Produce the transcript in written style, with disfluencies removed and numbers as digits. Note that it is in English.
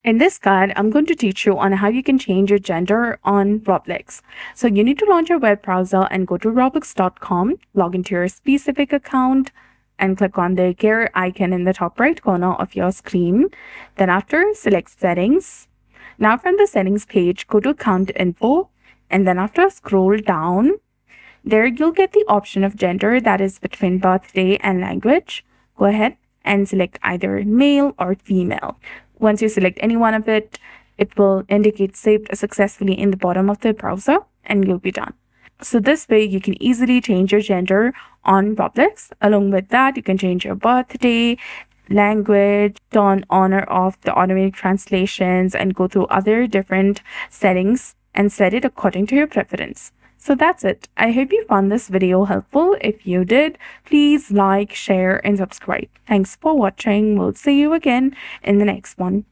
In this guide, I'm going to teach you on how you can change your gender on Roblox. So you need to launch your web browser and go to roblox.com, log into your specific account, and click on the gear icon in the top right corner of your screen. Then after, select settings. Now from the settings page, go to account info, and then after scroll down, there you'll get the option of gender that is between birthday and language. Go ahead and select either male or female. Once you select any one of it, it will indicate saved successfully in the bottom of the browser and you'll be done. So this way you can easily change your gender on Roblox. Along with that, you can change your birthday, language, turn on or off the automatic translations, and go through other different settings and set it according to your preference. So that's it. I hope you found this video helpful. If you did, please like, share, and subscribe. Thanks for watching. We'll see you again in the next one.